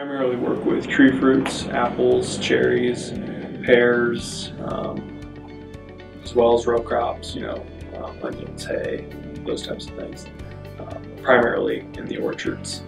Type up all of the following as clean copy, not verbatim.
primarily work with tree fruits, apples, cherries, pears, as well as row crops, onions, hay, those types of things, primarily in the orchards.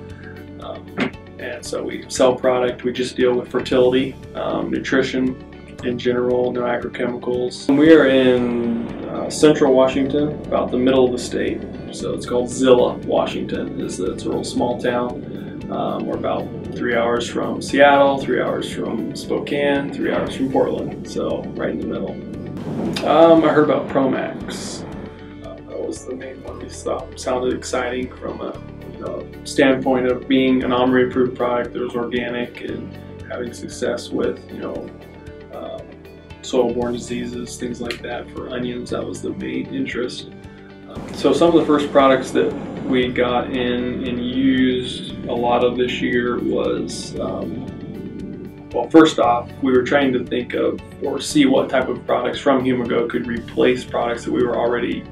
And so we sell product, we just deal with fertility, nutrition in general, no agrochemicals. We are in central Washington, about the middle of the state. So it's called Zillah, Washington. It's a little small town. We're about 3 hours from Seattle, 3 hours from Spokane, 3 hours from Portland, so right in the middle. I heard about PROMAX. That was the main one we thought sounded exciting from a standpoint of being an OMRI approved product that was organic and having success with soil-borne diseases, things like that. For onions, that was the main interest. So some of the first products that we got in and used a lot of this year was, well, first off, we were trying to think of or see what type of products from Huma Gro could replace products that we were already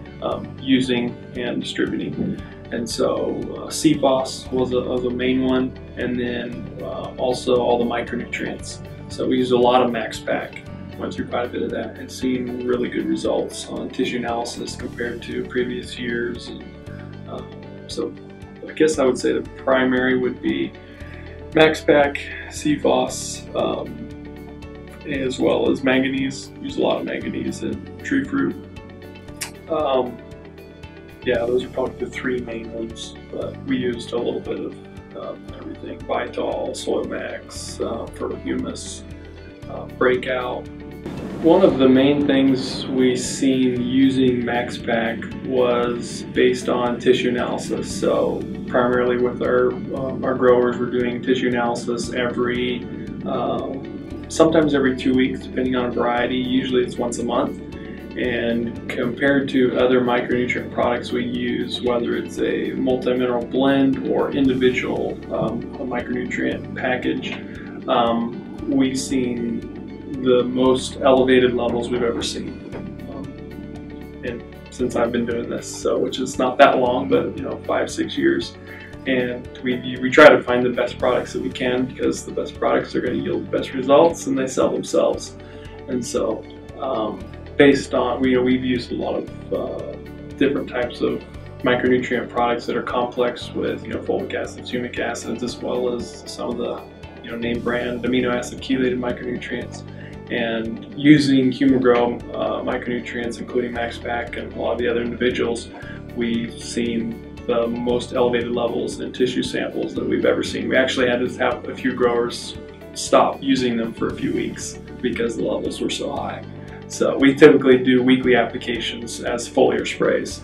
using and distributing. And so C-PHOS was a main one, and then also all the micronutrients. So we used a lot of MaxPack. Went through quite a bit of that and seen really good results on tissue analysis compared to previous years. And, so I guess I would say the primary would be MaxPack, C-PHOS, as well as manganese. Use a lot of manganese in tree fruit. Yeah, those are probably the three main ones, but we used a little bit of everything. VITOL, Soilcraft for HUMUS, BREAKOUT. One of the main things we seen using MaxPack was based on tissue analysis. So primarily with our growers, we're doing tissue analysis every, sometimes every 2 weeks, depending on a variety. Usually it's once a month. And compared to other micronutrient products we use, whether it's a multi-mineral blend or individual micronutrient package, we've seen the most elevated levels we've ever seen, and since I've been doing this, so which is not that long, but 5-6 years. And we try to find the best products that we can, because the best products are going to yield the best results, and they sell themselves. And so based on we've used a lot of different types of micronutrient products that are complex with fulvic acids, humic acids, as well as some of the name brand amino acid chelated micronutrients. And using Huma Gro micronutrients, including MaxPack and a lot of the other individuals, we've seen the most elevated levels in tissue samples that we've ever seen. We actually had to have a few growers stop using them for a few weeks because the levels were so high. So we typically do weekly applications as foliar sprays.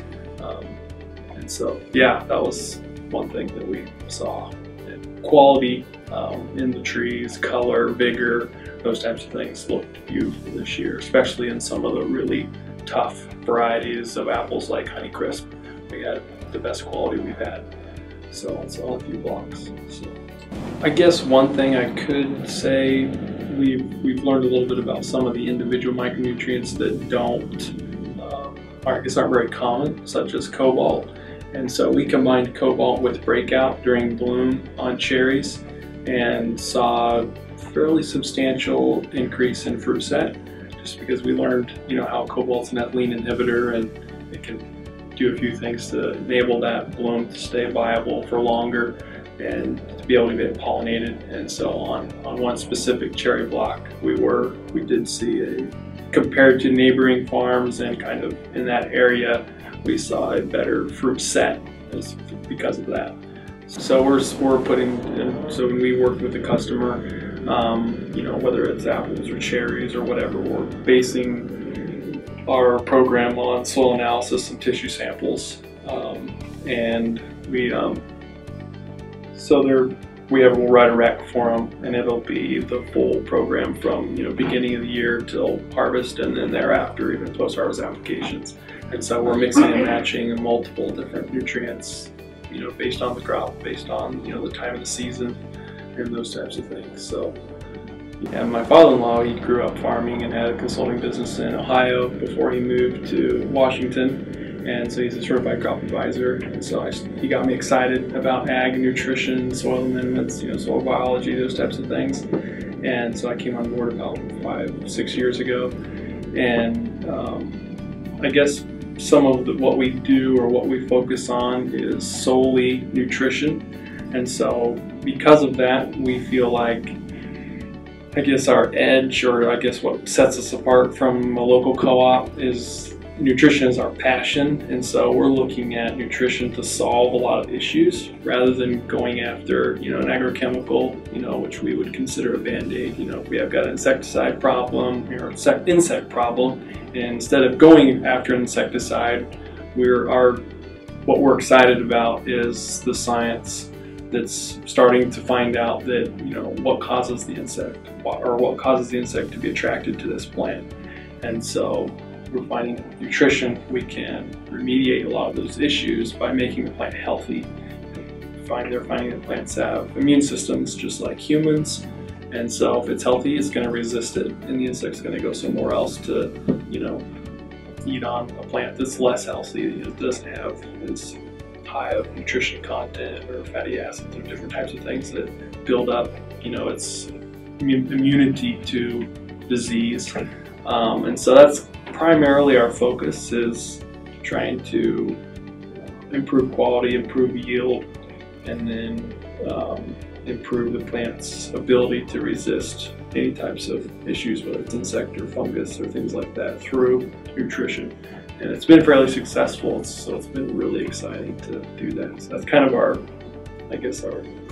And so, yeah, that was one thing that we saw. Quality in the trees, color, vigor, those types of things looked beautiful this year, especially in some of the really tough varieties of apples like Honeycrisp. We had the best quality we've had. So it's all a few blocks. So I guess one thing I could say, we've learned a little bit about some of the individual micronutrients that aren't very common, such as Cobalt. And so we combined Cobalt with BREAKOUT during bloom on cherries and saw a fairly substantial increase in fruit set, just because we learned how Cobalt's an ethylene inhibitor, and it can do a few things to enable that bloom to stay viable for longer and to be able to get pollinated. And so on one specific cherry block, we did see compared to neighboring farms and kind of in that area, we saw a better fruit set because of that. So we're putting, so when we work with the customer, whether it's apples or cherries or whatever, we're basing our program on soil analysis and tissue samples, and we'll write a rec for them, and it'll be the full program from beginning of the year till harvest, and then thereafter even post-harvest applications. And so we're mixing and matching multiple different nutrients, based on the crop, based on the time of the season, and those types of things. So yeah, my father-in-law, he grew up farming and had a consulting business in Ohio before he moved to Washington. and so he's a certified crop advisor. And so he got me excited about ag and nutrition, soil amendments, soil biology, those types of things. And so I came on board about 5-6 years ago. And I guess some of what we do or what we focus on is solely nutrition. And so because of that, we feel like, I guess our edge, or I guess what sets us apart from a local co-op, is nutrition is our passion. And so we're looking at nutrition to solve a lot of issues rather than going after, an agrochemical, which we would consider a band-aid. If we have got an insecticide problem or insect problem, and instead of going after an insecticide, what we're excited about is the science that's starting to find out that, what causes the insect, or what causes the insect to be attracted to this plant. And so we're finding with nutrition we can remediate a lot of those issues by making the plant healthy. They're finding that plants have immune systems just like humans, and so if it's healthy, it's going to resist it, and the insect's going to go somewhere else to, eat on a plant that's less healthy, that doesn't have as high of nutrition content or fatty acids or different types of things that build up, its immunity to disease. And so that's primarily our focus, is trying to improve quality, improve yield, and then improve the plant's ability to resist any types of issues, whether it's insect or fungus or things like that, through nutrition. And it's been fairly successful, so it's been really exciting to do that. So that's kind of our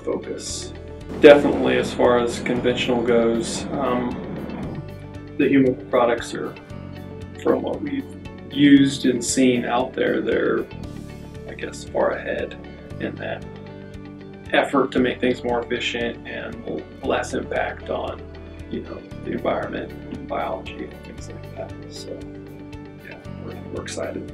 focus. Definitely, as far as conventional goes, the Huma products are, from what we've used and seen out there, they're, I guess, far ahead in that effort to make things more efficient and less impact on, the environment, biology, and things like that. So, yeah, we're excited.